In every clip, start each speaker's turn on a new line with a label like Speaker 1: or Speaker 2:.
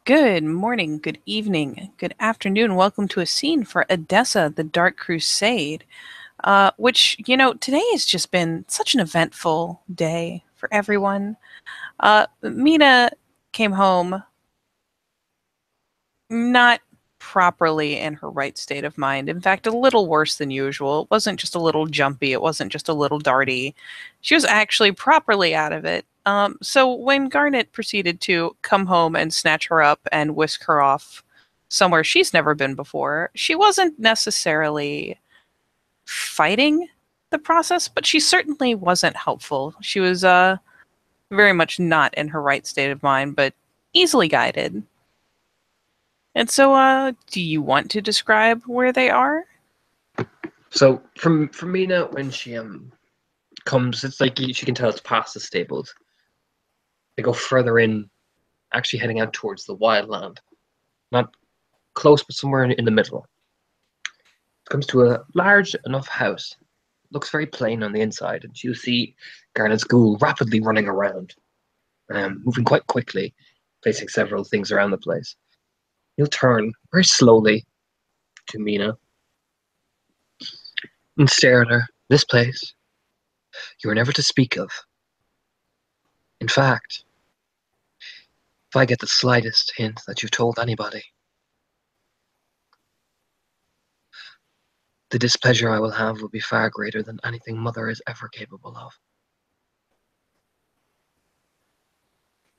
Speaker 1: Good morning, good evening, good afternoon. Welcome to a scene for Edessa, the Dark Crusade. Today has just been such an eventful day for everyone. Mina came home not properly in her right state of mind. In fact, a little worse than usual. It wasn't just a little jumpy, it wasn't just a little darty. She was actually properly out of it. So when Garnet proceeded to come home and snatch her up and whisk her off somewhere she's never been before, she wasn't necessarily fighting the process, but she certainly wasn't helpful. She was very much not in her right state of mind, but easily guided. And so, do you want to describe where they are?
Speaker 2: So from Mina, when she comes, it's like she can tell it's past the stables. They go further in, actually heading out towards the wild land. Not close, but somewhere in the middle. It comes to a large enough house. Looks very plain on the inside, and you see Garnet's ghoul rapidly running around, moving quite quickly, placing several things around the place. He'll turn very slowly to Mina and stare at her. This place you are never to speak of. In fact, if I get the slightest hint that you've told anybody, the displeasure I will have will be far greater than anything Mother is ever capable of.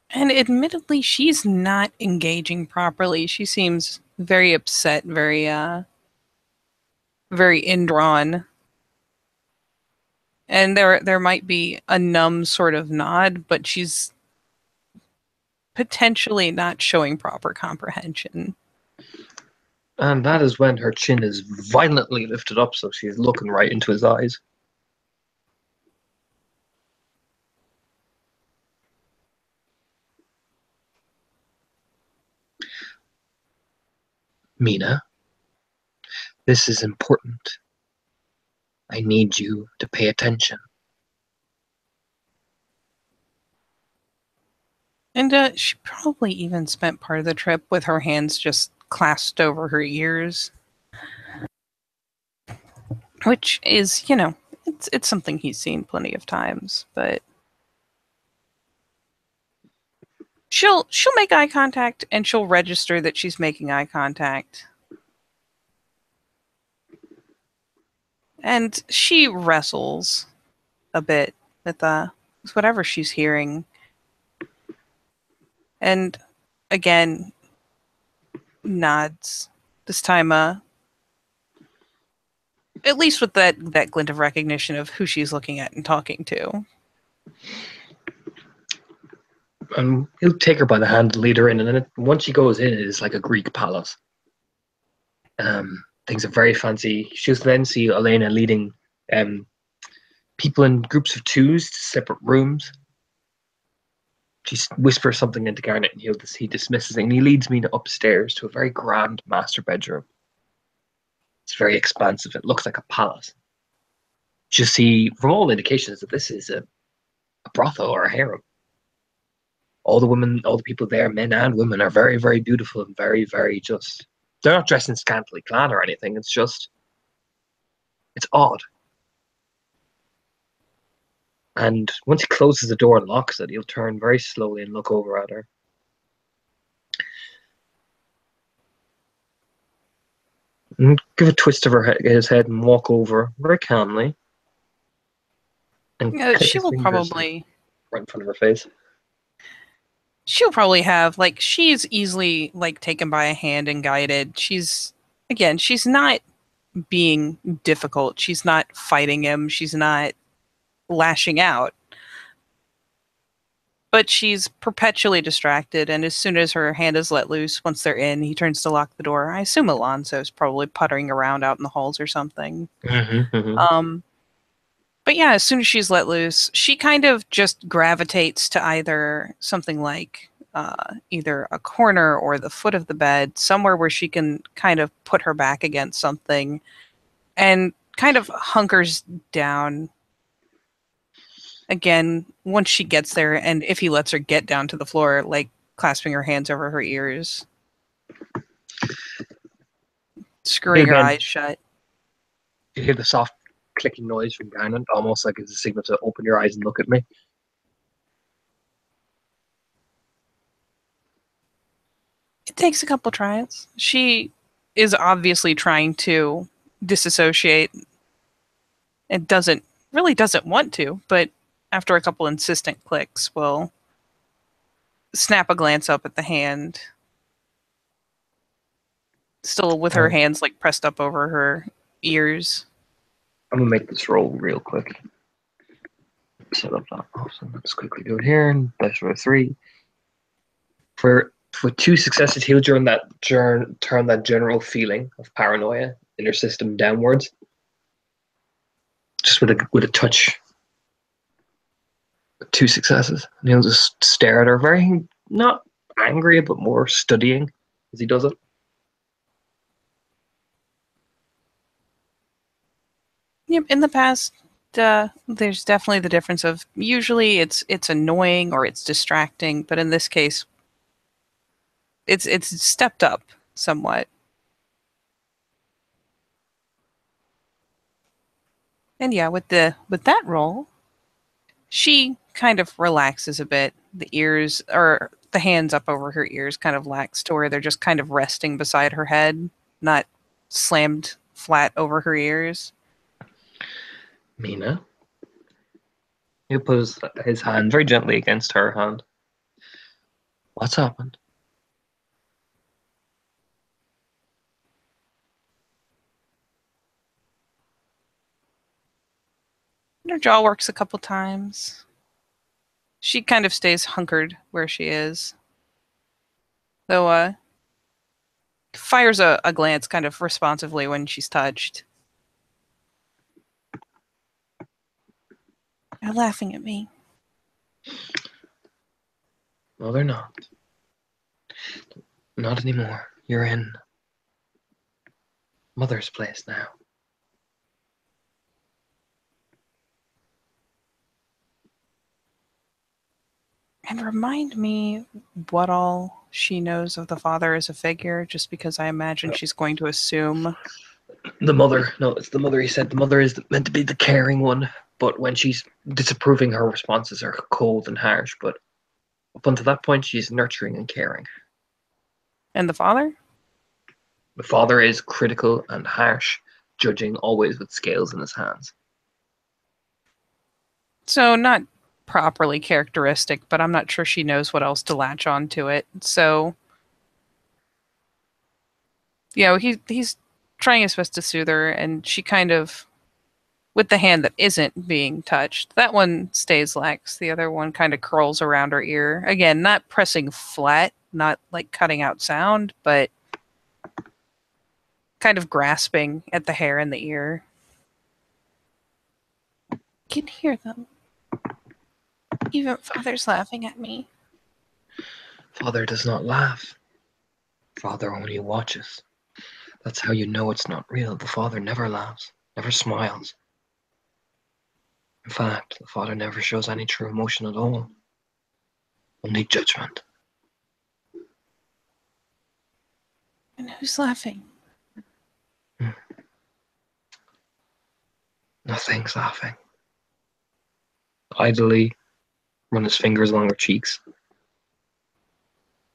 Speaker 1: And admittedly, she's not engaging properly. She seems very upset, very indrawn. And there might be a numb sort of nod, but she's potentially not showing proper comprehension.
Speaker 2: And that is when her chin is violently lifted up, so she's looking right into his eyes. Mina, this is important. I need you to pay attention.
Speaker 1: And she probably even spent part of the trip with her hands just clasped over her ears, which is, it's something he's seen plenty of times. But she'll make eye contact and she'll register that she's making eye contact. And she wrestles a bit with whatever she's hearing. And again, nods. This time, at least with that glint of recognition of who she's looking at and talking to.
Speaker 2: He'll take her by the hand and lead her in, and then once she goes in, it is like a Greek palace. Things are very fancy. She'll then see Elena leading people in groups of twos to separate rooms. She whispers something into Garnet, and he dismisses it, and he leads me upstairs to a very grand master bedroom. It's very expansive. It looks like a palace. You see, from all indications, that this is a brothel or a harem. All the women, all the people there, men and women, are very, very beautiful and very, very just. They're not dressed in scantily clad or anything. It's odd. And once he closes the door and locks it, he'll turn very slowly and look over at her. And give a twist of his head and walk over very calmly. And
Speaker 1: She will probably
Speaker 2: right in front of her face.
Speaker 1: She'll probably have she's easily taken by a hand and guided. She's not being difficult. She's not fighting him. She's not lashing out. But she's perpetually distracted, and as soon as her hand is let loose, once they're in, he turns to lock the door. I assume Alonso's probably puttering around out in the halls or something. But yeah, as soon as she's let loose, she kind of just gravitates to either something like either a corner or the foot of the bed, somewhere where she can kind of put her back against something and kind of hunkers down. Again, once she gets there, and if he lets her get down to the floor, clasping her hands over her ears,
Speaker 2: Hey,
Speaker 1: screwing her
Speaker 2: again,
Speaker 1: eyes shut.
Speaker 2: you hear the soft clicking noise from Garnet, almost like it's a signal to open your eyes and look at me.
Speaker 1: It takes a couple tries. She is obviously trying to disassociate and doesn't want to, but after a couple insistent clicks will snap a glance up at the hand, still with her
Speaker 2: Um,
Speaker 1: hands like pressed up over her ears.
Speaker 2: I'm gonna make this roll real quick. Set up that option. Let's quickly do it here and dice roll 3. For 2 successes, he'll turn that general feeling of paranoia in your system downwards, just with a touch. 2 successes, and he'll just stare at her, very not angry, but more studying as he does it.
Speaker 1: Yep, in the past, there's definitely the difference of usually it's annoying or it's distracting, but in this case, it's stepped up somewhat. And yeah, with that roll, she kind of relaxes a bit. The ears or the hands up over her ears kind of lax to where they're just kind of resting beside her head, not slammed flat over her ears.
Speaker 2: Mina, he'll put his hand very gently against her hand. What's happened?
Speaker 1: And her jaw works a couple times. She kind of stays hunkered where she is. Though fires a glance kind of responsively when she's touched. They're laughing at me.
Speaker 2: No, they're not. Not anymore. You're in Mother's place now.
Speaker 1: And remind me what all she knows of the father as a figure, just because I imagine she's going to assume.
Speaker 2: The mother, no, it's the mother. He said the mother is meant to be the caring one, but when she's disapproving, her responses are cold and harsh. But up until that point, she's nurturing and caring.
Speaker 1: And the father?
Speaker 2: The father is critical and harsh, judging always with scales in his hands.
Speaker 1: So, not properly characteristic, but I'm not sure she knows what else to latch on to it. So, he's trying his best to soothe her, and she kind of, with the hand that isn't being touched, that one stays lax. The other one kind of curls around her ear. Again, not pressing flat, not like cutting out sound, but kind of grasping at the hair in the ear. I can hear them. Even father's laughing at me.
Speaker 2: Father does not laugh. Father only watches. That's how you know it's not real. The father never laughs, never smiles. In fact, the father never shows any true emotion at all. Only judgment.
Speaker 1: And who's laughing?
Speaker 2: Hmm. Nothing's laughing. Idly run his fingers along her cheeks.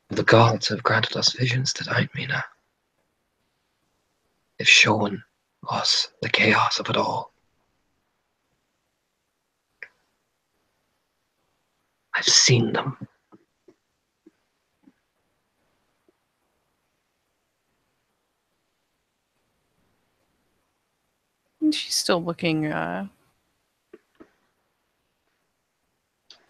Speaker 2: The gods have granted us visions tonight, Mina. They've shown us the chaos of it all. I've seen them.
Speaker 1: And she's still looking, I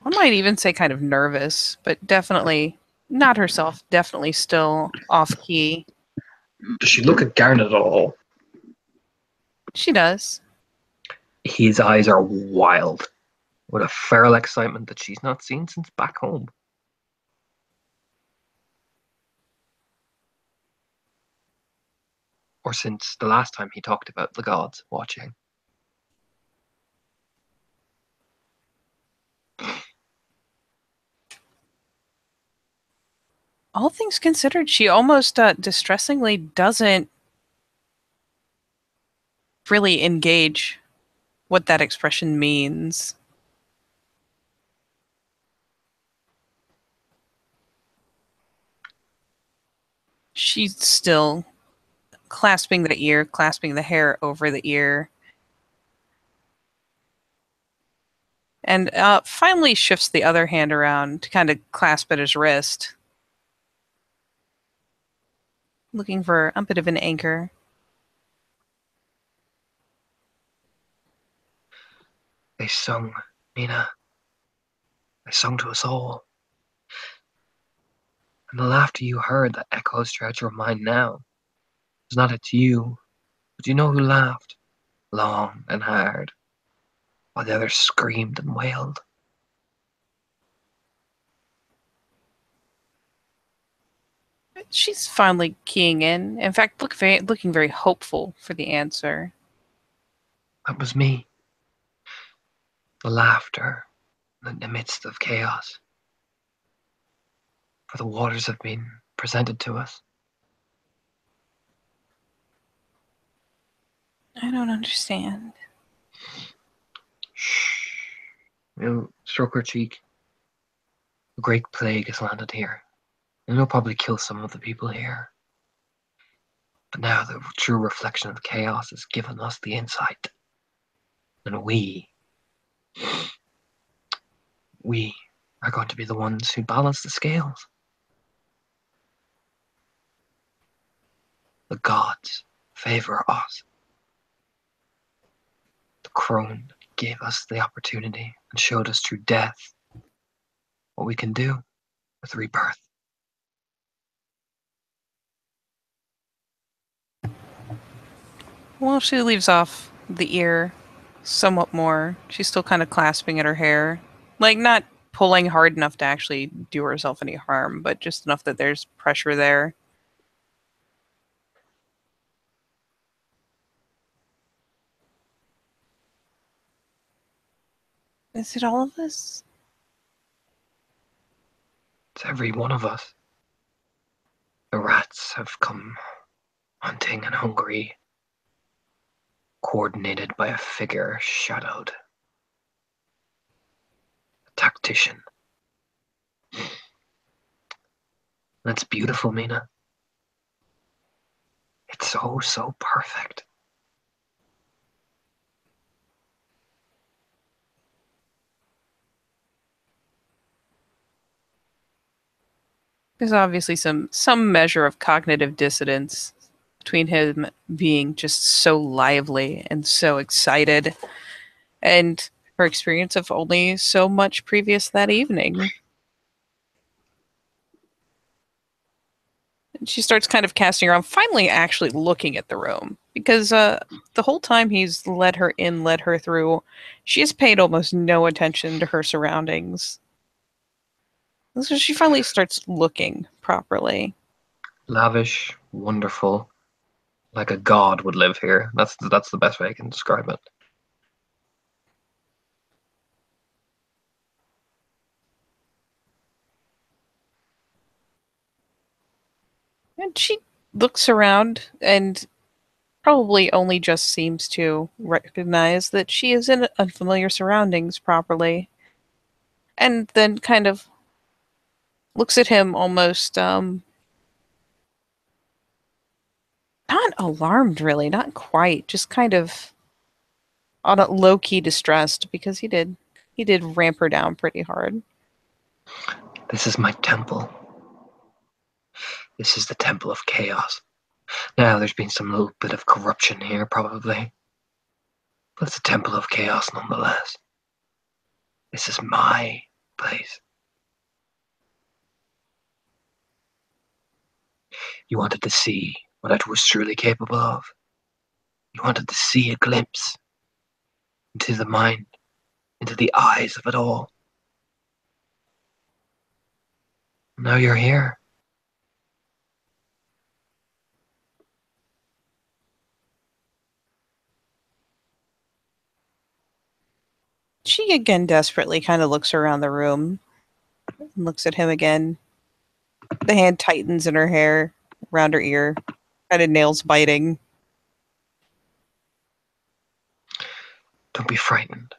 Speaker 1: might even say kind of nervous, but definitely not herself, definitely still off key.
Speaker 2: Does she look at Garnet at all?
Speaker 1: She does.
Speaker 2: His eyes are wild, with a feral excitement that she's not seen since back home. Or since the last time he talked about the gods watching.
Speaker 1: All things considered, she almost distressingly doesn't really engage what that expression means. She's still clasping the ear, clasping the hair over the ear, and finally shifts the other hand around to kind of clasp at his wrist, looking for a bit of an anchor.
Speaker 2: They sung, Nina. They sung to us all. And the laughter you heard that echoes throughout your mind now is not at you, but you know who laughed long and hard while the others screamed and wailed.
Speaker 1: She's finally keying in. In fact, looking very hopeful for the answer.
Speaker 2: That was me. The laughter in the midst of chaos. For the waters have been presented to us.
Speaker 1: I don't understand.
Speaker 2: Shh. You stroke her cheek. A great plague has landed here. And it'll probably kill some of the people here. But now the true reflection of the chaos has given us the insight. And we are going to be the ones who balance the scales. The gods favor us. The crone gave us the opportunity and showed us through death what we can do with rebirth.
Speaker 1: Well, she leaves off the ear somewhat more. She's still kind of clasping at her hair. Like, not pulling hard enough to actually do herself any harm, but just enough that there's pressure there. Is it all of us?
Speaker 2: It's every one of us. The rats have come hunting and hungry, coordinated by a figure shadowed, a tactician. That's beautiful, Mina. It's so, so perfect.
Speaker 1: There's obviously some measure of cognitive dissonance between him being just so lively and so excited and her experience of only so much previous that evening. And she starts kind of casting around, finally actually looking at the room because the whole time he's led her in, led her through, she has paid almost no attention to her surroundings. So she finally starts looking properly.
Speaker 2: Lavish, wonderful, like a god would live here. That's the best way I can describe it.
Speaker 1: And she looks around and probably only just seems to recognize that she is in unfamiliar surroundings properly. And then kind of looks at him almost not alarmed really, not quite, just kind of on a low key distressed because he did ramp her down pretty hard.
Speaker 2: This is my temple. This is the temple of chaos. Now, there's been some little bit of corruption here, probably, but it's a temple of chaos nonetheless. This is my place. You wanted to see what I was truly capable of. You wanted to see a glimpse into the mind, into the eyes of it all. Now you're here.
Speaker 1: She again desperately kind of looks around the room, looks at him again. The hand tightens in her hair around her ear, kind of nails biting.
Speaker 2: Don't be frightened.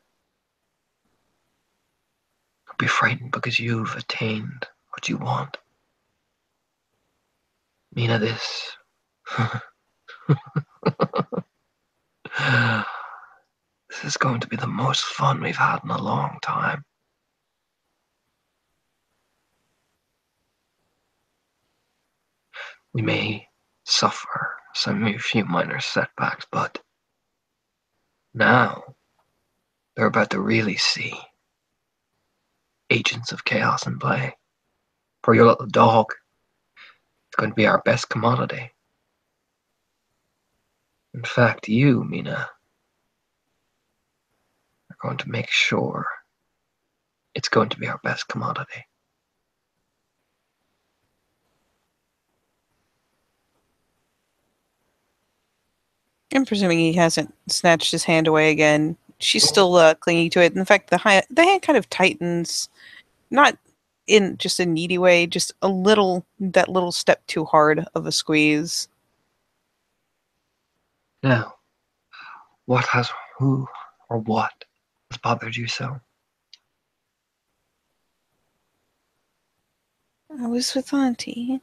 Speaker 2: Don't be frightened because you've attained what you want. Mina, this. This is going to be the most fun we've had in a long time. We may suffer some few minor setbacks, but now they're about to really see agents of chaos in play. For your little dog, it's going to be our best commodity. In fact, you, Mina, are going to make sure it's going to be our best commodity.
Speaker 1: I'm presuming he hasn't snatched his hand away again. She's still clinging to it. In fact, the hand kind of tightens, not in just a needy way, just a little, that little step too hard of a squeeze.
Speaker 2: Now, who or what has bothered you so?
Speaker 1: I was with Auntie.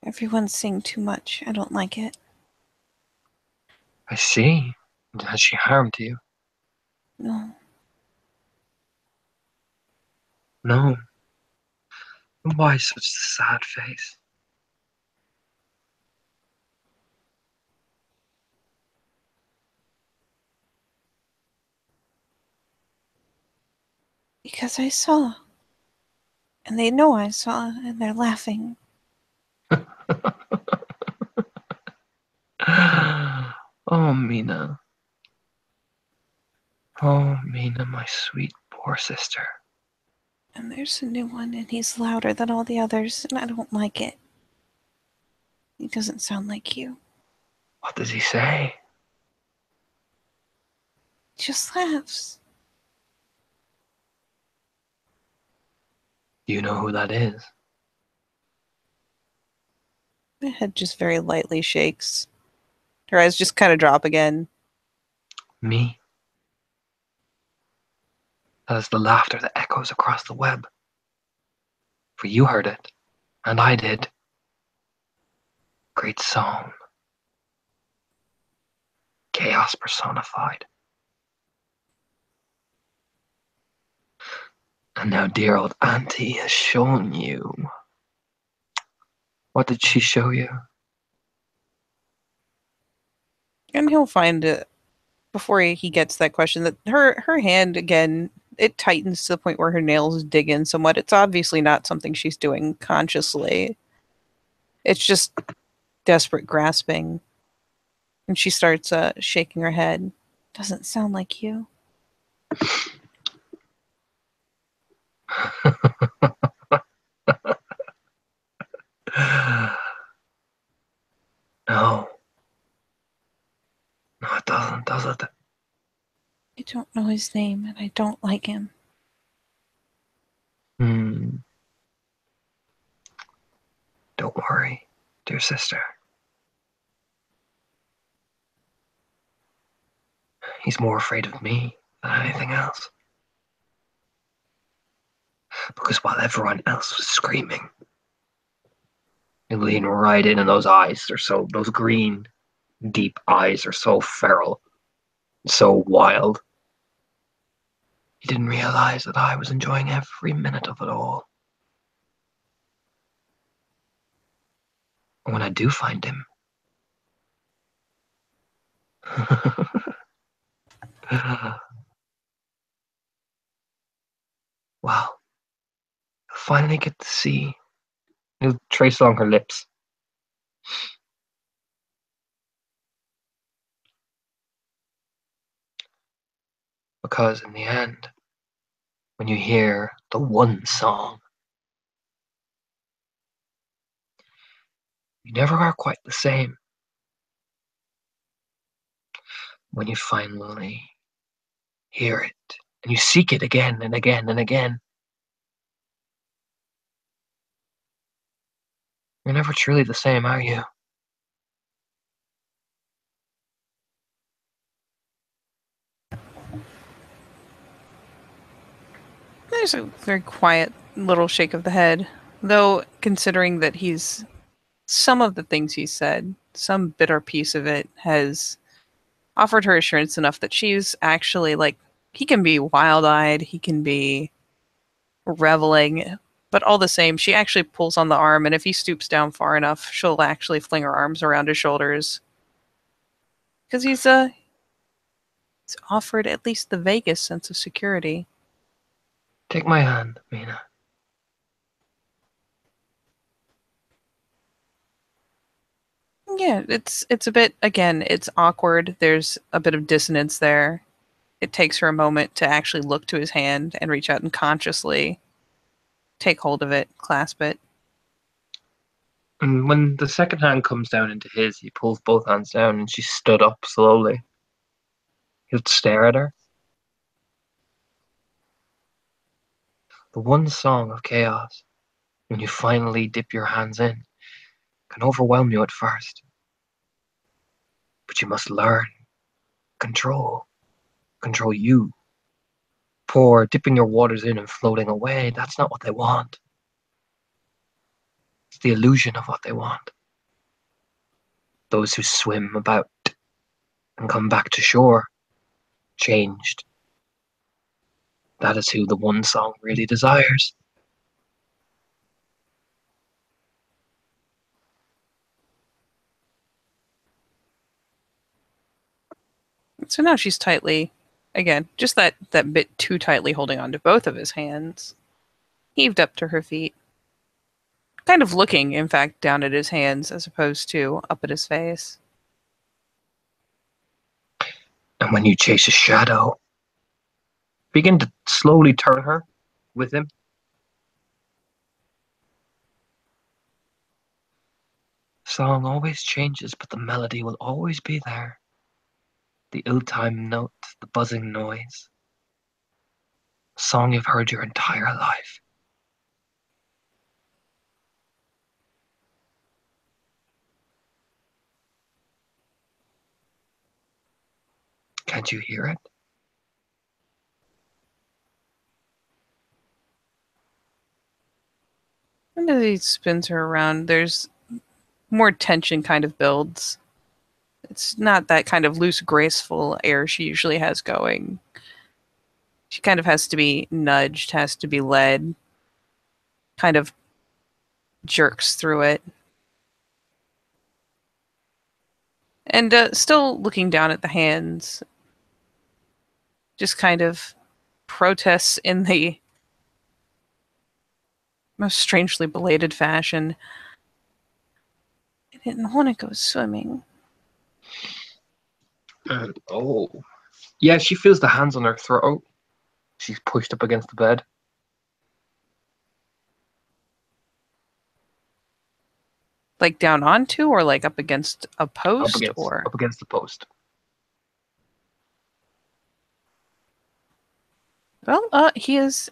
Speaker 1: Everyone's saying too much. I don't like it.
Speaker 2: I see. Has she harmed you?
Speaker 1: No,
Speaker 2: No. Why such a sad face?
Speaker 1: because I saw. And they know I saw, and they're laughing.
Speaker 2: Oh, Mina. Oh, Mina, my sweet poor sister.
Speaker 1: And there's a new one, and he's louder than all the others, and I don't like it. He doesn't sound like you.
Speaker 2: What does he say?
Speaker 1: He just laughs.
Speaker 2: Do you know who that is?
Speaker 1: My head just very lightly shakes. Her eyes just kind of drop again.
Speaker 2: Me. That is the laughter that echoes across the web. For you heard it, and I did. Great song. Chaos personified. And now dear old Auntie has shown you. What did she show you?
Speaker 1: And he'll find it before he gets that question that her hand again, it tightens to the point where her nails dig in somewhat. It's obviously not something she's doing consciously. It's just desperate grasping. And she starts shaking her head. Doesn't sound like you.
Speaker 2: No. No, it doesn't, does it?
Speaker 1: I don't know his name, and I don't like him.
Speaker 2: Hmm. Don't worry, dear sister. He's more afraid of me than anything else. Because while everyone else was screaming, he leaned right in, and those eyes are so, those green, deep eyes are so feral, so wild. He didn't realize that I was enjoying every minute of it all. And when I do find him, well, you'll finally get to see. He'll trace along her lips. Because in the end, when you hear the one song, you never are quite the same. When you finally hear it and you seek it again and again and again, You're never truly the same, are you?
Speaker 1: There's a very quiet little shake of the head, though, considering that he's some of the things he said, some bitter piece of it has offered her assurance enough that she's actually like, he can be wild eyed, he can be reveling, but all the same, she actually pulls on the arm, and if he stoops down far enough, she'll actually fling her arms around his shoulders because he's offered at least the vaguest sense of security.
Speaker 2: Take my hand, Mina.
Speaker 1: Yeah, it's a bit, again, it's awkward. There's a bit of dissonance there. It takes her a moment to actually look to his hand and reach out and consciously take hold of it, clasp it.
Speaker 2: And when the second hand comes down into his, he pulls both hands down and she stood up slowly. He'll stare at her. The one song of chaos, when you finally dip your hands in, can overwhelm you at first. But you must learn, control, control you. Poor dipping your waters in and floating away, that's not what they want. It's the illusion of what they want. Those who swim about and come back to shore, changed. That is who the one song really desires.
Speaker 1: So now she's tightly, again, just that bit too tightly holding onto both of his hands, heaved up to her feet, kind of looking, in fact, down at his hands as opposed to up at his face.
Speaker 2: And when you chase a shadow, begin to slowly turn her with him. Song always changes, but the melody will always be there. The ill-timed note, the buzzing noise. A song you've heard your entire life. Can't you hear it?
Speaker 1: And as he spins her around, there's more tension kind of builds. It's not that kind of loose, graceful air she usually has going. She kind of has to be nudged, has to be led, kind of jerks through it. And still looking down at the hands, just kind of protests in the most strangely belated fashion. I didn't want to go swimming.
Speaker 2: Oh. Yeah, she feels the hands on her throat. She's pushed up against the bed.
Speaker 1: Like down onto or like up against a
Speaker 2: Up
Speaker 1: post
Speaker 2: against
Speaker 1: or.
Speaker 2: up against the post.
Speaker 1: Well, he has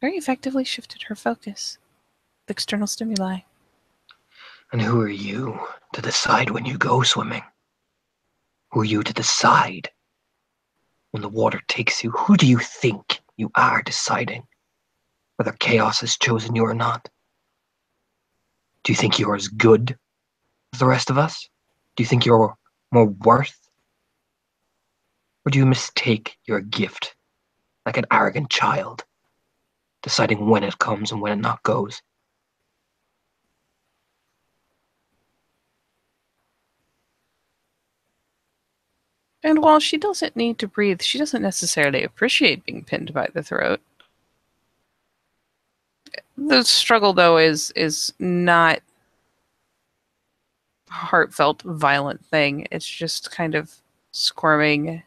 Speaker 1: very effectively shifted her focus. The external stimuli.
Speaker 2: And who are you to decide when you go swimming? Who are you to decide when the water takes you? Who do you think you are deciding whether chaos has chosen you or not? Do you think you're as good as the rest of us? Do you think you're more worth? Or do you mistake your gift like an arrogant child, deciding when it comes and when it not goes?
Speaker 1: And while she doesn't need to breathe, she doesn't necessarily appreciate being pinned by the throat. The struggle, though, is not a heartfelt, violent thing. It's just kind of squirming,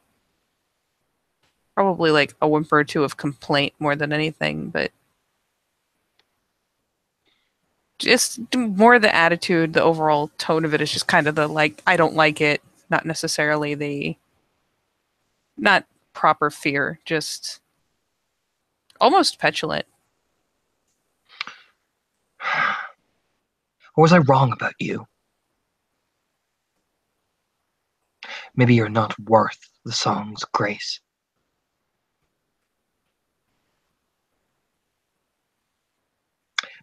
Speaker 1: probably like a whimper or two of complaint more than anything, but just more the attitude, the overall tone of it is just kind of the like, I don't like it, not necessarily the, not proper fear, just almost petulant.
Speaker 2: Or was I wrong about you? Maybe you're not worth the song's grace.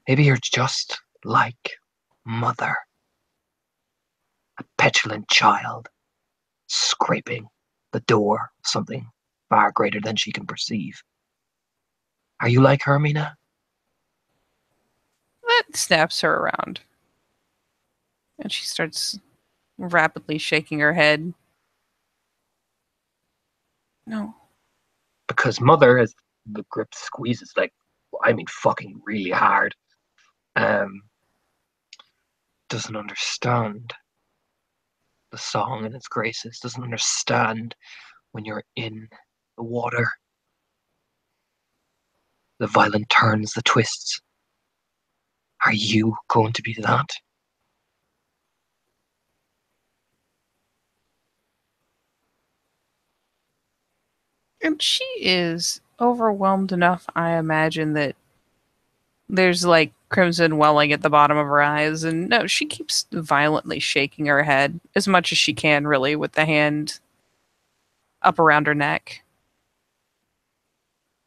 Speaker 2: Maybe you're just like Mother, a petulant child scraping the door of something far greater than she can perceive. Are you like her, Mina?
Speaker 1: That snaps her around. And she starts rapidly shaking her head. No.
Speaker 2: Because Mother, as the grip squeezes, like, I mean, fucking really hard, um, doesn't understand the song and its graces, doesn't understand when you're in the water, the violent turns, the twists. Are you going to be that?
Speaker 1: And she is overwhelmed enough, I imagine, that there's like crimson welling at the bottom of her eyes. And no, she keeps violently shaking her head as much as she can, really, with the hand up around her neck.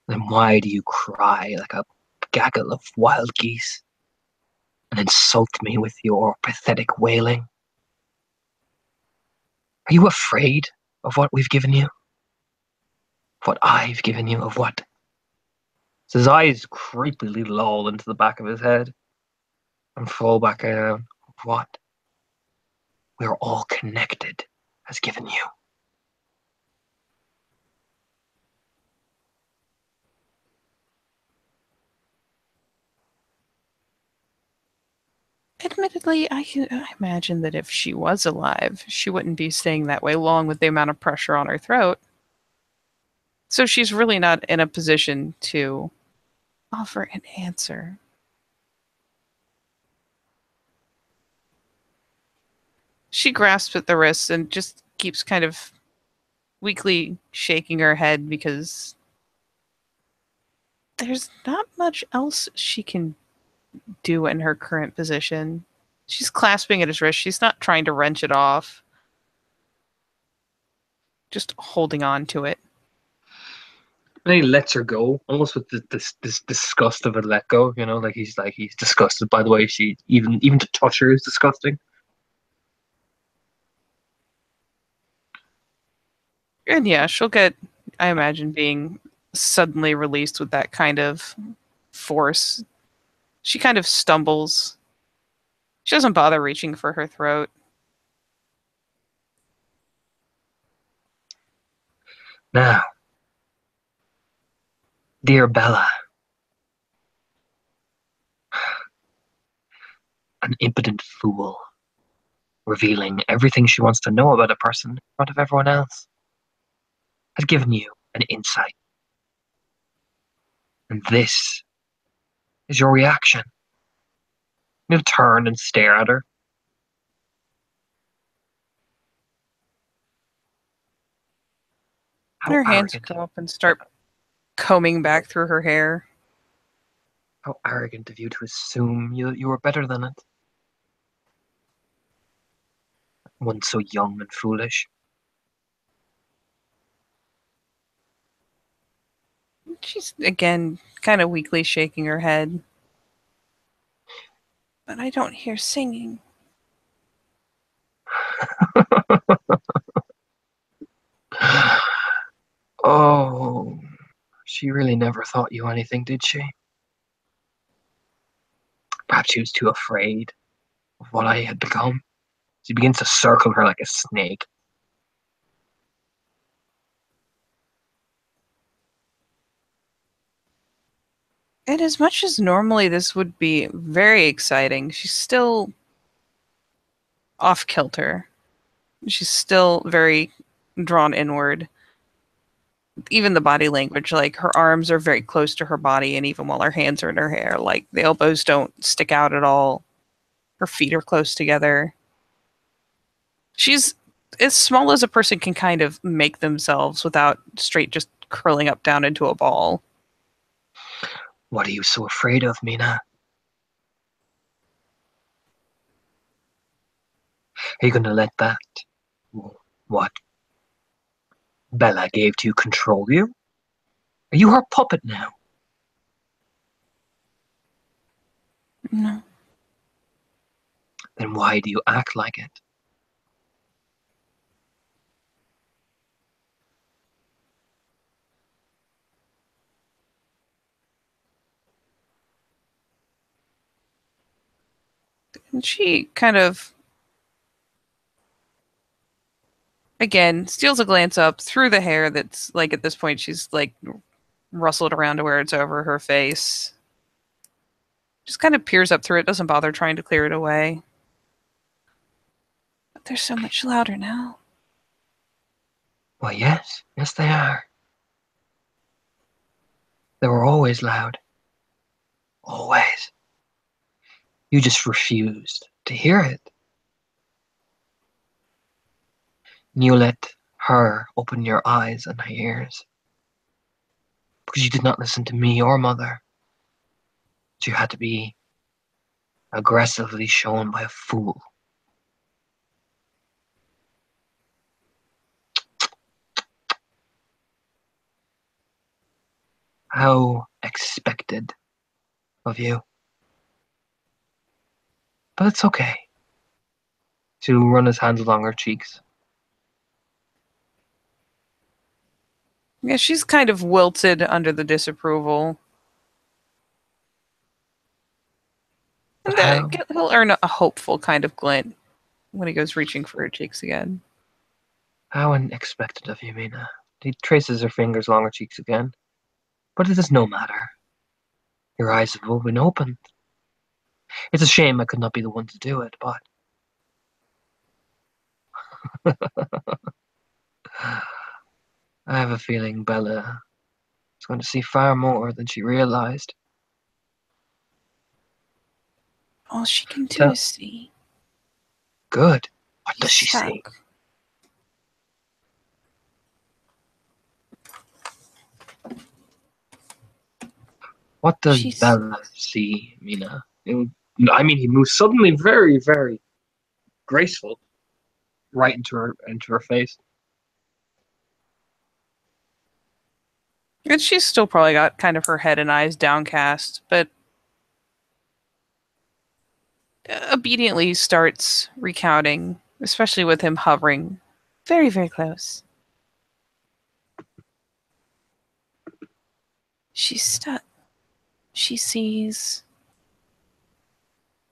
Speaker 2: Then why do you cry like a gaggle of wild geese and insult me with your pathetic wailing? Are you afraid of what we've given you? Of what I've given you? Of what? So his eyes creepily loll into the back of his head and fall back down. Of what we're all connected has given you.
Speaker 1: Admittedly, I imagine that if she was alive, she wouldn't be staying that way long with the amount of pressure on her throat. So she's really not in a position to offer an answer. She grasps at the wrists and just keeps kind of weakly shaking her head because there's not much else she can do in her current position. She's clasping at his wrist. She's not trying to wrench it off, just holding on to it.
Speaker 2: And he lets her go, almost with this disgust of a let go. Like he's disgusted by the way she even to touch her is disgusting.
Speaker 1: And yeah, she'll get, I imagine, being suddenly released with that kind of force. She kind of stumbles. She doesn't bother reaching for her throat.
Speaker 2: Now, dear Bella, an impotent fool, revealing everything she wants to know about a person in front of everyone else, has given you an insight. And this is your reaction. You'll turn and stare at her.
Speaker 1: And
Speaker 2: How
Speaker 1: her hands
Speaker 2: arrogant.
Speaker 1: go up and start combing back through her hair.
Speaker 2: How arrogant of you to assume you were better than it. One so young and foolish.
Speaker 1: She's, again, kind of weakly shaking her head. But I don't hear singing.
Speaker 2: Oh, she really never thought you anything, did she? Perhaps she was too afraid of what I had become. She begins to circle her like a snake.
Speaker 1: And as much as normally this would be very exciting, she's still off kilter. She's still very drawn inward. Even the body language, like her arms are very close to her body, and even while her hands are in her hair, like the elbows don't stick out at all. Her feet are close together. She's as small as a person can kind of make themselves without straight just curling up down into a ball.
Speaker 2: What are you so afraid of, Mina? Are you gonna let that, what Bella gave to you, control you? Are you her puppet now?
Speaker 1: No.
Speaker 2: Then why do you act like it?
Speaker 1: And she kind of, again, steals a glance up through the hair that's like at this point she's like rustled around to where it's over her face. Just kind of peers up through it, doesn't bother trying to clear it away. But they're so much louder now.
Speaker 2: Well, yes, yes, they are. They were always loud. Always. You just refused to hear it. And you let her open your eyes and ears because you did not listen to me or mother. So you had to be aggressively shown by a fool. How expected of you. But it's okay. To run his hands along her cheeks.
Speaker 1: Yeah, she's kind of wilted under the disapproval.
Speaker 2: But
Speaker 1: And
Speaker 2: how?
Speaker 1: he'll earn a hopeful kind of glint when he goes reaching for her cheeks again.
Speaker 2: How unexpected of you, Mina. He traces her fingers along her cheeks again. But it is no matter. Your eyes have all been opened. It's a shame I could not be the one to do it, but I have a feeling Bella is going to see far more than she realized.
Speaker 1: All she can do
Speaker 2: So,
Speaker 1: is see.
Speaker 2: good. What
Speaker 1: He's
Speaker 2: does she see?
Speaker 1: stuck.
Speaker 2: What does
Speaker 1: She's
Speaker 2: Bella see, Mina? I mean, he moves suddenly very, very graceful right into her face.
Speaker 1: and she's still probably got kind of her head and eyes downcast, but obediently starts recounting, especially with him hovering very, very close. She's stuck. She sees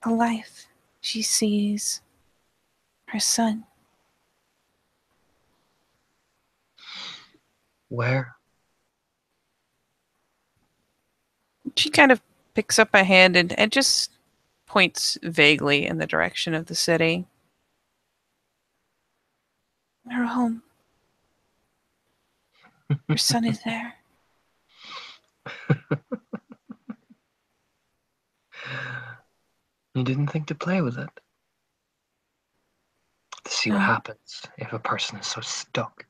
Speaker 1: a life. She sees her son.
Speaker 2: Where?
Speaker 1: She kind of picks up a hand and just points vaguely in the direction of the city. Her home. Her son is there.
Speaker 2: You didn't think to play with it? To see what
Speaker 1: No.
Speaker 2: happens if a person is so stuck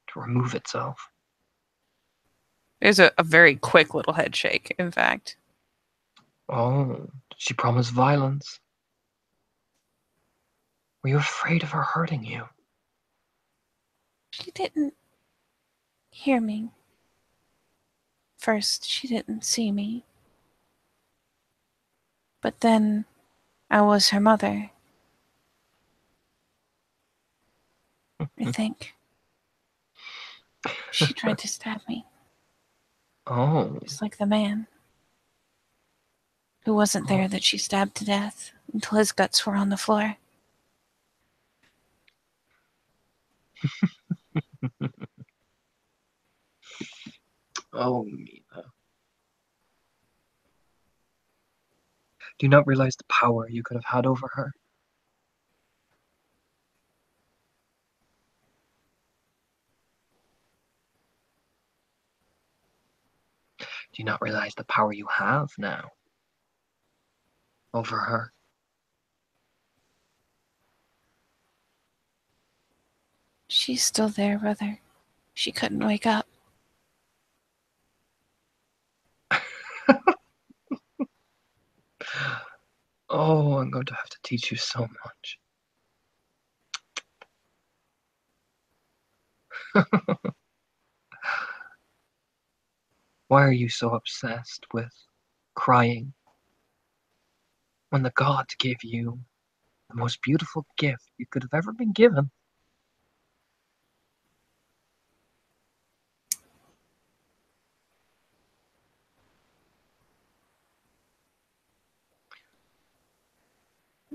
Speaker 2: to remove itself.
Speaker 1: There's a very quick little head shake, in fact.
Speaker 2: Oh, did she promise violence? Were you afraid of her hurting you?
Speaker 1: She didn't hear me. First, she didn't see me. But then I was her mother, I think. She tried to stab me,
Speaker 2: Oh,
Speaker 1: just like the man who wasn't
Speaker 2: oh,
Speaker 1: there that she stabbed to death until his guts were on the floor.
Speaker 2: oh, Mina. Do you not realize the power you could have had over her? Do you not realize the power you have now over her?
Speaker 1: She's still there, brother. She couldn't wake up.
Speaker 2: Oh, I'm going to have to teach you so much. Why are you so obsessed with crying when the gods gave you the most beautiful gift you could have ever been given?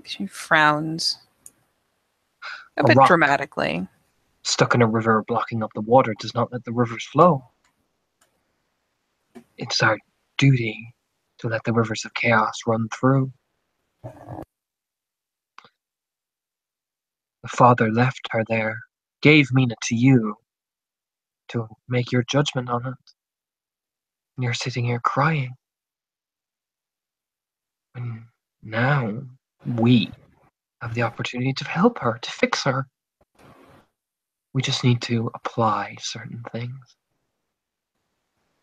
Speaker 1: She frowns a
Speaker 2: A
Speaker 1: bit
Speaker 2: rock
Speaker 1: dramatically.
Speaker 2: stuck in a river blocking up the water does not let the rivers flow. It's our duty to let the rivers of chaos run through. The Father left her there, gave Mina to you to make your judgment on it. And you're sitting here crying. And now we have the opportunity to help her, to fix her. We just need to apply certain things.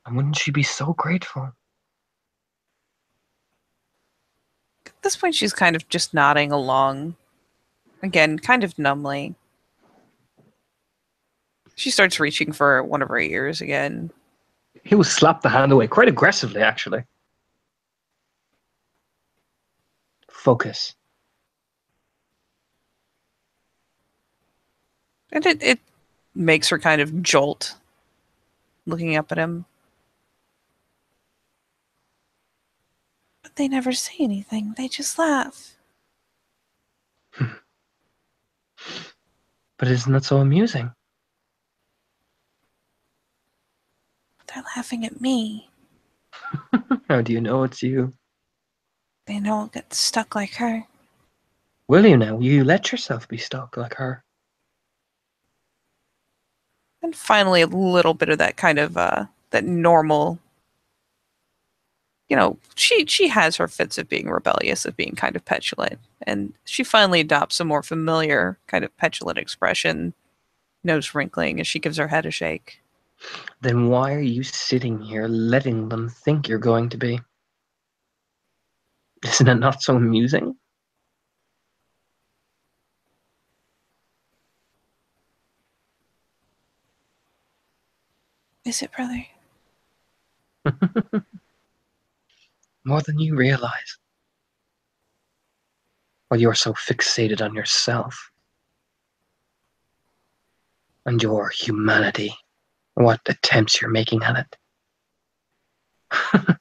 Speaker 2: And wouldn't she be so grateful?
Speaker 1: At this point, she's kind of just nodding along. Again, kind of numbly. She starts reaching for one of her ears again.
Speaker 2: He will slap the hand away quite aggressively, actually. Focus.
Speaker 1: And it makes her kind of jolt, looking up at him. But they never say anything. They just laugh.
Speaker 2: But isn't that so amusing?
Speaker 1: They're laughing at me.
Speaker 2: How do you know it's you?
Speaker 1: They know I'll get stuck like her.
Speaker 2: Will you now? You let yourself be stuck like her.
Speaker 1: And finally, a little bit of that kind of that normal. She has her fits of being rebellious, of being kind of petulant, and she finally adopts a more familiar kind of petulant expression, nose wrinkling as she gives her head a shake.
Speaker 2: Then why are you sitting here letting them think you're going to be? Isn't it not so amusing?
Speaker 1: Is it, brother?
Speaker 2: More than you realize. While you're so fixated on yourself and your humanity, what attempts you're making at it.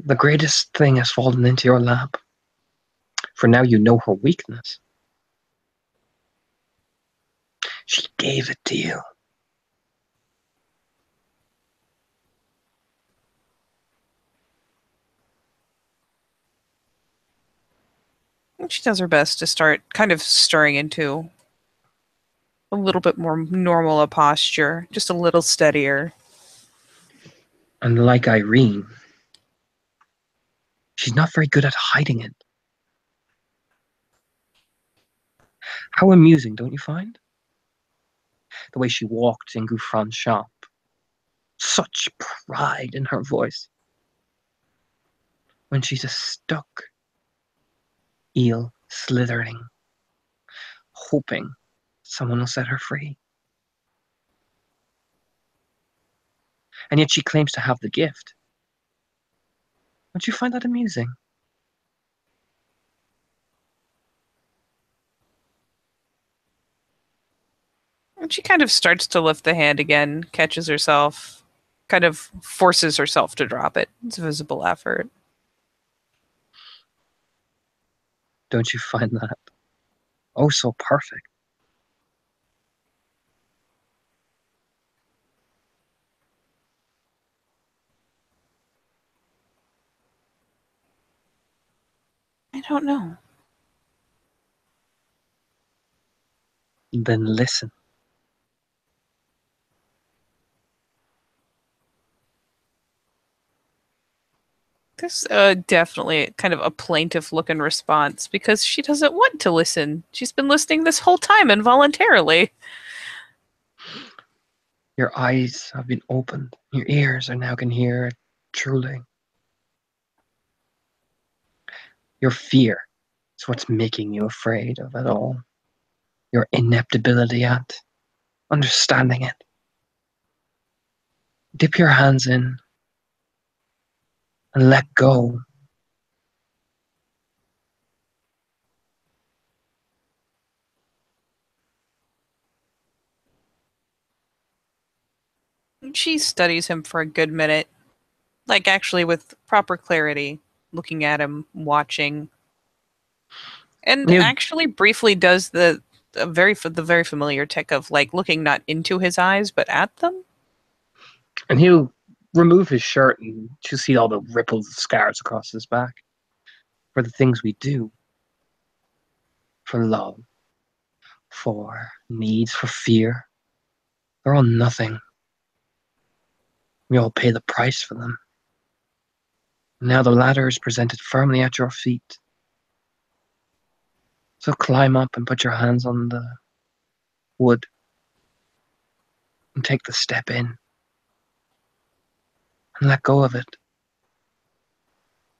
Speaker 2: The greatest thing has fallen into your lap. For now you know her weakness. She gave it to you.
Speaker 1: And she does her best to start kind of stirring into a little bit more normal a posture, just a little steadier.
Speaker 2: And like Irene, she's not very good at hiding it. How amusing, don't you find? The way she walked in Gouffran's shop. Such pride in her voice. When she's a stuck eel slithering, hoping someone will set her free. And yet she claims to have the gift. Don't you find that amusing?
Speaker 1: And she kind of starts to lift the hand again, catches herself, kind of forces herself to drop it. It's a visible effort.
Speaker 2: Don't you find that oh so perfect?
Speaker 1: I don't know.
Speaker 2: Then listen.
Speaker 1: There's definitely kind of a plaintive look in response because she doesn't want to listen. She's been listening this whole time involuntarily.
Speaker 2: Your eyes have been opened. Your ears are now can hear it truly. Your fear is what's making you afraid of it all. Your ineptability at understanding it. Dip your hands in and let go.
Speaker 1: She studies him for a good minute, like actually with proper clarity, looking at him, watching, and
Speaker 2: You
Speaker 1: actually briefly does the very familiar tick of like looking not into his eyes but at them.
Speaker 2: and he'll remove his shirt and you see all the ripples of scars across his back for the things we do, for love, for needs, for fear. They're all nothing. We all pay the price for them. Now the ladder is presented firmly at your feet. So climb up and put your hands on the wood and take the step in and let go of it.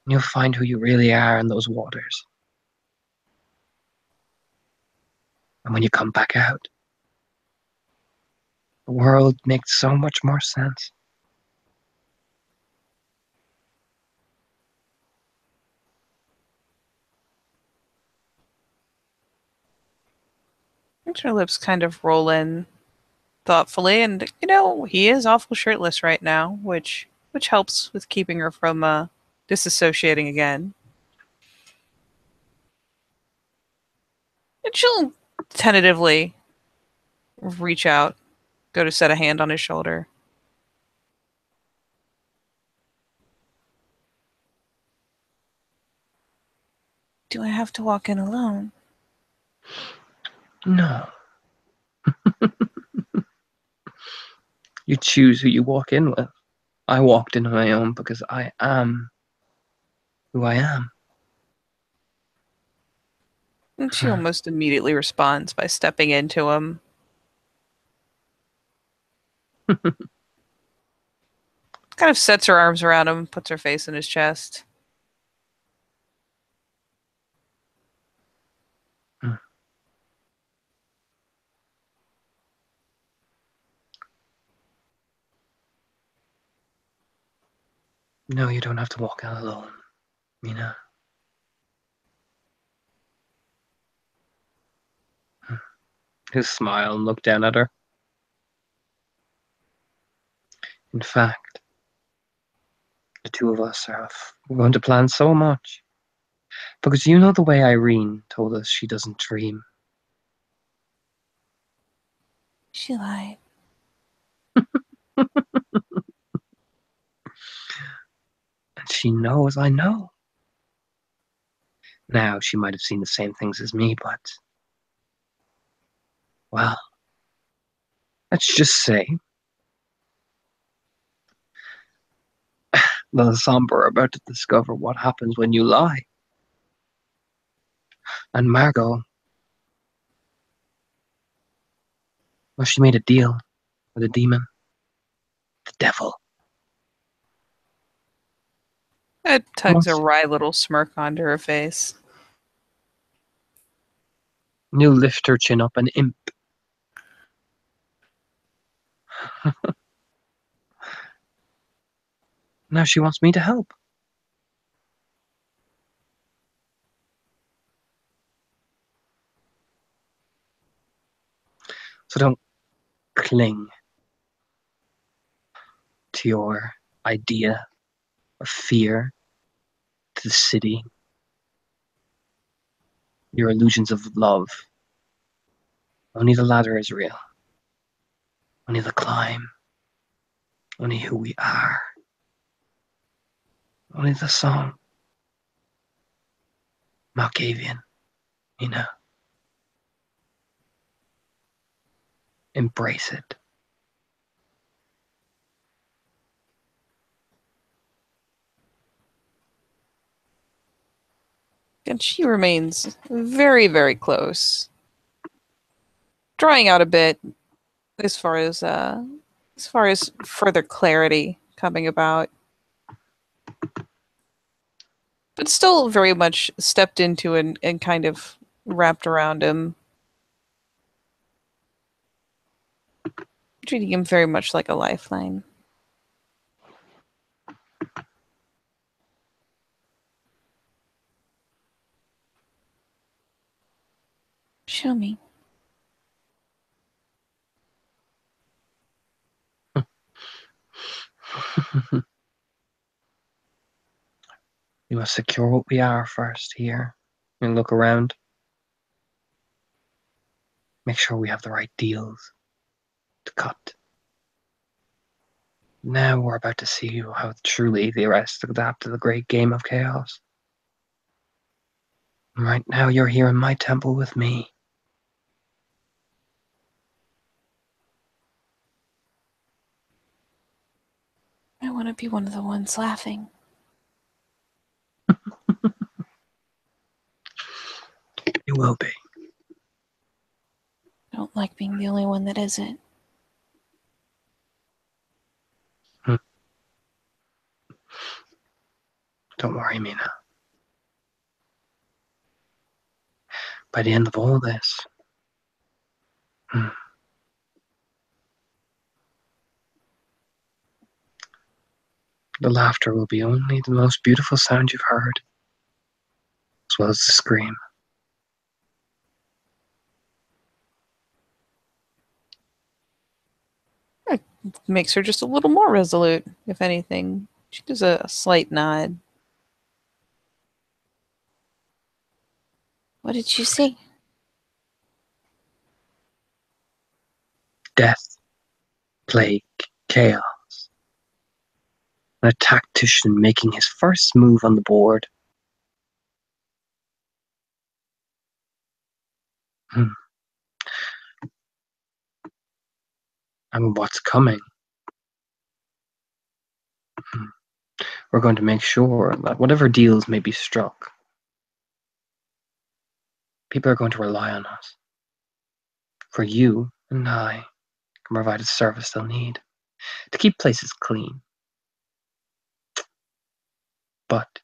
Speaker 2: And you'll find who you really are in those waters. And when you come back out, the world makes so much more sense.
Speaker 1: And her lips kind of roll in thoughtfully, and you know he is awful shirtless right now, which helps with keeping her from disassociating again. And she'll tentatively reach out, go to set a hand on his shoulder. Do I have to walk in alone?
Speaker 2: No. You choose who you walk in with. I walked in on my own because I am who I am.
Speaker 1: And she almost immediately responds by stepping into him. Kind of sets her arms around him, puts her face in his chest.
Speaker 2: No, you don't have to walk out alone, Mina. He smiled and looked down at her. In fact, the two of us we're going to plan so much. Because you know the way Irene told us she doesn't dream.
Speaker 1: She lied.
Speaker 2: And she knows I know. Now, she might have seen the same things as me, but, well, let's just say the Somber are about to discover what happens when you lie. And Margot, well, she made a deal with a demon, the devil.
Speaker 1: It tugs a
Speaker 2: Once
Speaker 1: wry little smirk onto her face.
Speaker 2: you lift her chin up and imp. Now she wants me to help. So don't cling to your idea of fear, to the city, your illusions of love. Only the ladder is real. Only the climb. Only who we are. Only the song. Malkavian, you know. Embrace it.
Speaker 1: And she remains very, very close. Drawing out a bit as far as further clarity coming about. But still very much stepped into and kind of wrapped around him. treating him very much like a lifeline. Show me.
Speaker 2: We must secure what we are first here and look around. Make sure we have the right deals to cut. Now we're about to see how truly the rest adapt to the great game of chaos. Right now you're here in my temple with me.
Speaker 1: I want to be one of the ones laughing.
Speaker 2: You will be.
Speaker 1: I don't like being the only one that isn't.
Speaker 2: Don't worry, Mina. By the end of all this, the laughter will be only the most beautiful sound you've heard, as well as the scream.
Speaker 1: It makes her just a little more resolute, if anything. She gives a slight nod. What did you see?
Speaker 2: Death, plague, chaos. And a tactician making his first move on the board. And what's coming? We're going to make sure that whatever deals may be struck, people are going to rely on us. For you and I can provide a service they'll need to keep places clean. But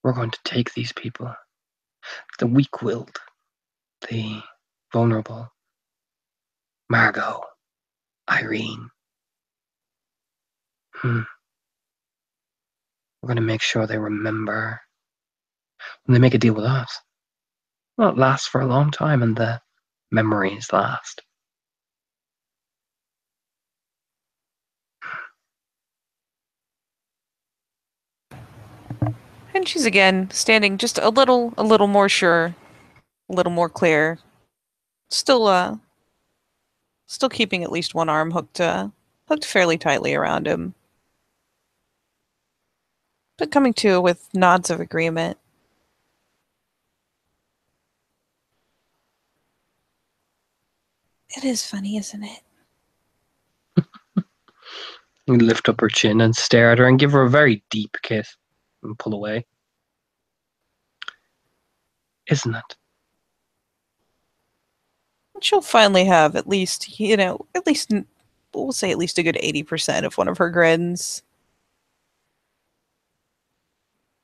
Speaker 2: we're going to take these people, the weak-willed, the vulnerable, Margot, Irene. We're going to make sure they remember when they make a deal with us. Well, it lasts for a long time and the memories last.
Speaker 1: And she's again standing just a little more sure, a little more clear. Still keeping at least one arm hooked fairly tightly around him. But coming to with nods of agreement. It is funny, isn't it?
Speaker 2: We lift up her chin and stare at her and give her a very deep kiss and pull away. Isn't it?
Speaker 1: She'll finally have at least, we'll say at least a good 80% of one of her grins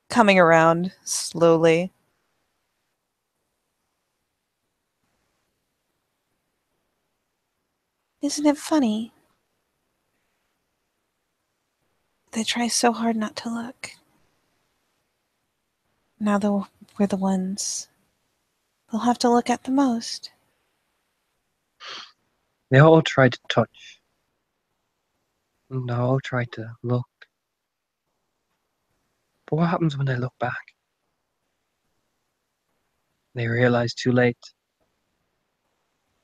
Speaker 1: coming around slowly. Isn't it funny? They try so hard not to look. Now that we're the ones they'll have to look at the most.
Speaker 2: They all try to touch. And they all try to look. But what happens when they look back? They realize too late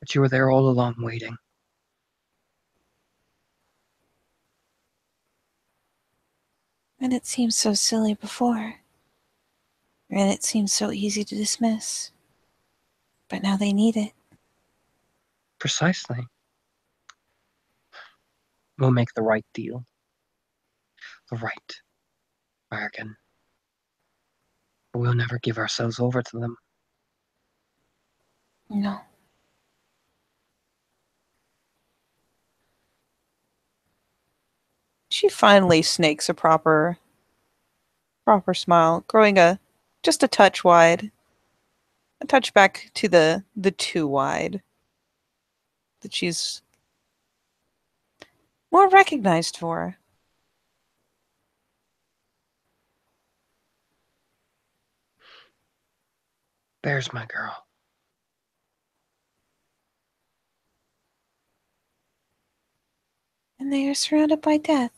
Speaker 2: that you were there all along waiting.
Speaker 1: And it seemed so silly before. And it seemed so easy to dismiss. But now they need it.
Speaker 2: Precisely. We'll make the right deal. The right bargain. But we'll never give ourselves over to them.
Speaker 1: No. She finally snakes a proper smile, growing just a touch wide. A touch back to the too wide that she's more recognized for.
Speaker 2: There's my girl.
Speaker 1: And they are surrounded by death.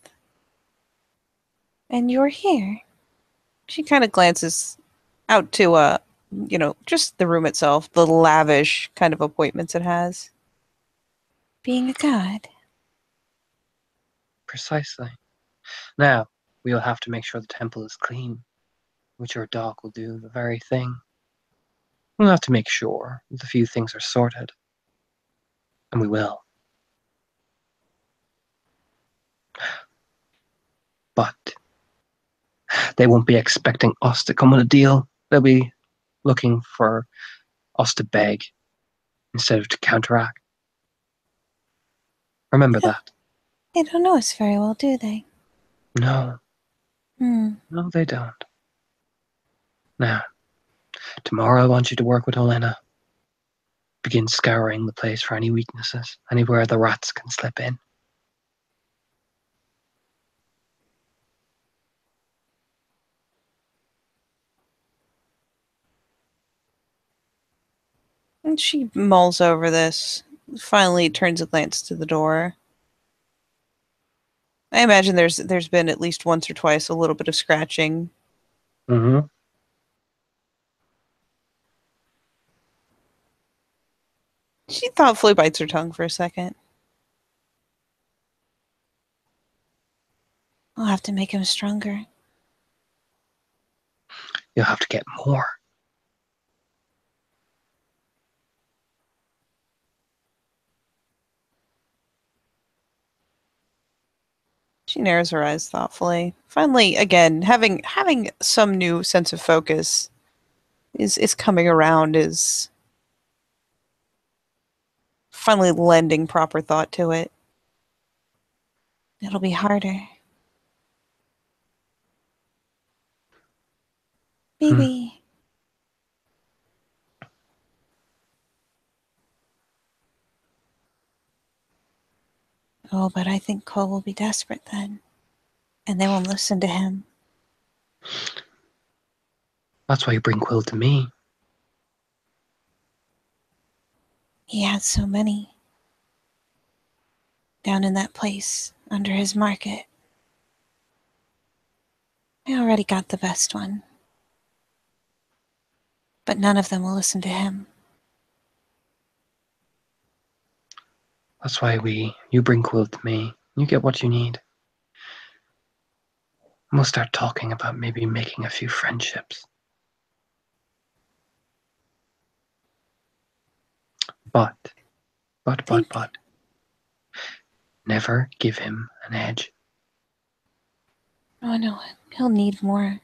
Speaker 1: And you're here. She kind of glances out to, just the room itself, the lavish kind of appointments it has. Being a god.
Speaker 2: Precisely. Now, we'll have to make sure the temple is clean, which your dog will do the very thing. We'll have to make sure that a few things are sorted, and we will. But they won't be expecting us to come with a deal. They'll be looking for us to beg instead of to counteract. Remember that.
Speaker 1: They don't know us very well, do they?
Speaker 2: No,
Speaker 1: Hmm.
Speaker 2: no, they don't. Now, tomorrow I want you to work with Helena. Begin scouring the place for any weaknesses, anywhere the rats can slip in.
Speaker 1: And she mulls over this, finally turns a glance to the door. I imagine there's been at least once or twice a little bit of scratching.
Speaker 2: Mm-hmm.
Speaker 1: She thoughtfully bites her tongue for a second. I'll have to make him stronger.
Speaker 2: You'll have to get more.
Speaker 1: She narrows her eyes thoughtfully. Finally, again, having some new sense of focus is coming around, is finally lending proper thought to it. It'll be harder.
Speaker 2: Hmm.
Speaker 1: Maybe. Oh, but I think Cole will be desperate then, and they won't listen to him.
Speaker 2: That's why you bring Quill to me.
Speaker 1: He had so many down in that place under his market. I already got the best one, but none of them will listen to him.
Speaker 2: That's why you bring Quill to me. You get what you need. And we'll start talking about maybe making a few friendships. But, but, but,
Speaker 1: Think,
Speaker 2: but, never give him an edge.
Speaker 1: oh no, he'll need more.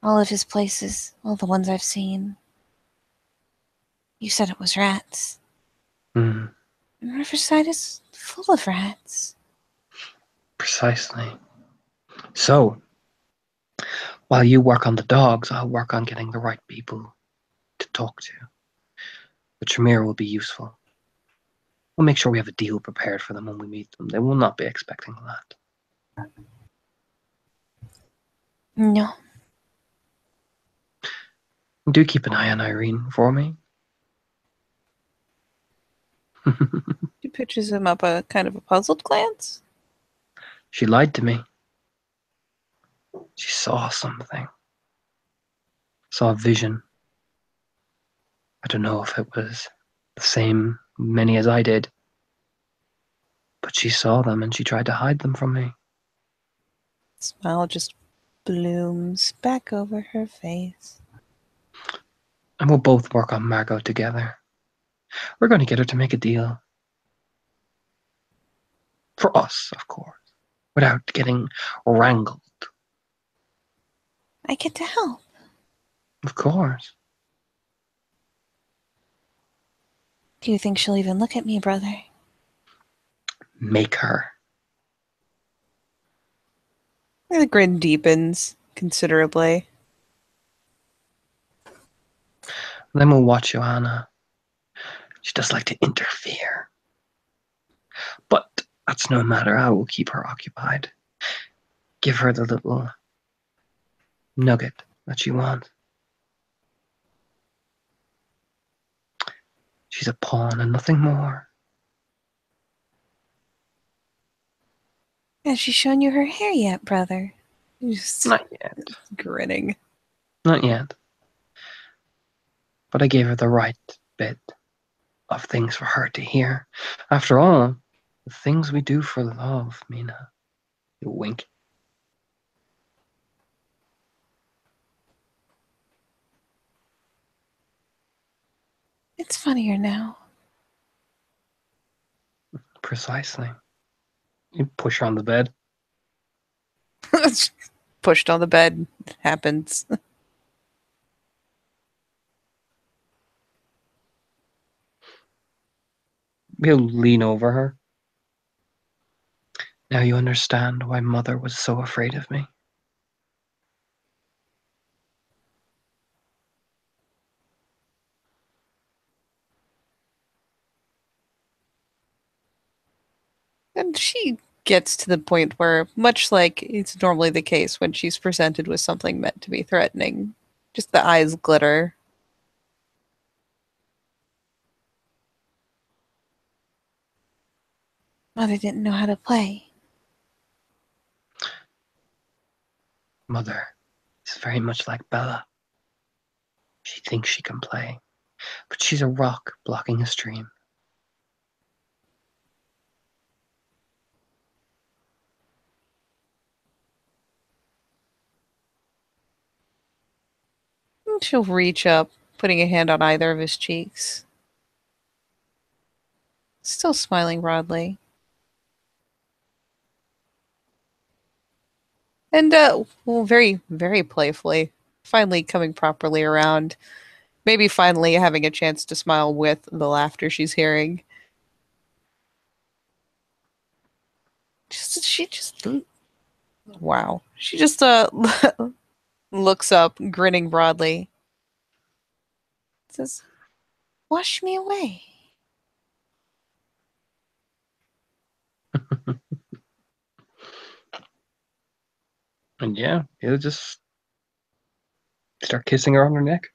Speaker 1: All of his places, all the ones I've seen. You said it was rats.
Speaker 2: Mm,
Speaker 1: And Riverside is full of rats.
Speaker 2: precisely. So, while you work on the dogs, I'll work on getting the right people to talk to. The Tremere will be useful. We'll make sure we have a deal prepared for them when we meet them. They will not be expecting that.
Speaker 1: No,
Speaker 2: Do keep an eye on Irene for me.
Speaker 1: she pitches him up a kind of a puzzled glance.
Speaker 2: She lied to me. She saw something. Saw a vision. I don't know if it was the same many as I did, but she saw them and she tried to hide them from me.
Speaker 1: Smile just blooms back over her face.
Speaker 2: And we'll both work on Margot together. We're going to get her to make a deal. For us, of course, without getting wrangled.
Speaker 1: I get to help.
Speaker 2: Of course.
Speaker 1: Do you think she'll even look at me, brother?
Speaker 2: Make her.
Speaker 1: The grin deepens considerably.
Speaker 2: And then we'll watch Joanna. She does like to interfere. But That's no matter. I will keep her occupied. Give her the little nugget that she wants. She's a pawn and nothing more.
Speaker 1: Has she shown you her hair yet, brother? Just
Speaker 2: Not yet.
Speaker 1: grinning.
Speaker 2: Not yet. But I gave her the right bit of things for her to hear. After all, the things we do for love, Mina. You wink.
Speaker 1: It's funnier now.
Speaker 2: Precisely. You push her on the bed.
Speaker 1: Pushed on the bed. Happens.
Speaker 2: He'll lean over her. Now you understand why Mother was so afraid of me.
Speaker 1: And she gets to the point where, much like it's normally the case when she's presented with something meant to be threatening, just the eyes glitter. Mother didn't know how to play.
Speaker 2: Mother is very much like Bella. She thinks she can play, but she's a rock blocking a stream.
Speaker 1: And she'll reach up, putting a hand on either of his cheeks. Still smiling broadly. And, well, very, very playfully. Finally coming properly around. Maybe finally having a chance to smile with the laughter she's hearing. She just, wow. She just, looks up, grinning broadly. Says, wash me away.
Speaker 2: And yeah, he'll just start kissing her on her neck.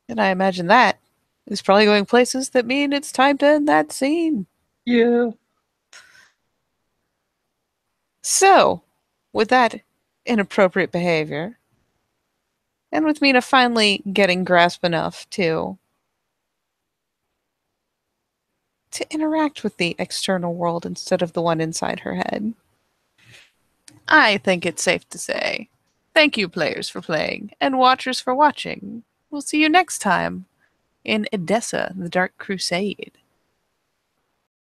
Speaker 1: And I imagine that is probably going places that mean it's time to end that scene.
Speaker 2: Yeah.
Speaker 1: So, with that inappropriate behavior, and with Mina finally getting grasp enough to interact with the external world instead of the one inside her head, I think it's safe to say thank you, players, for playing, and watchers for watching. We'll see you next time in Edessa, the Dark Crusade.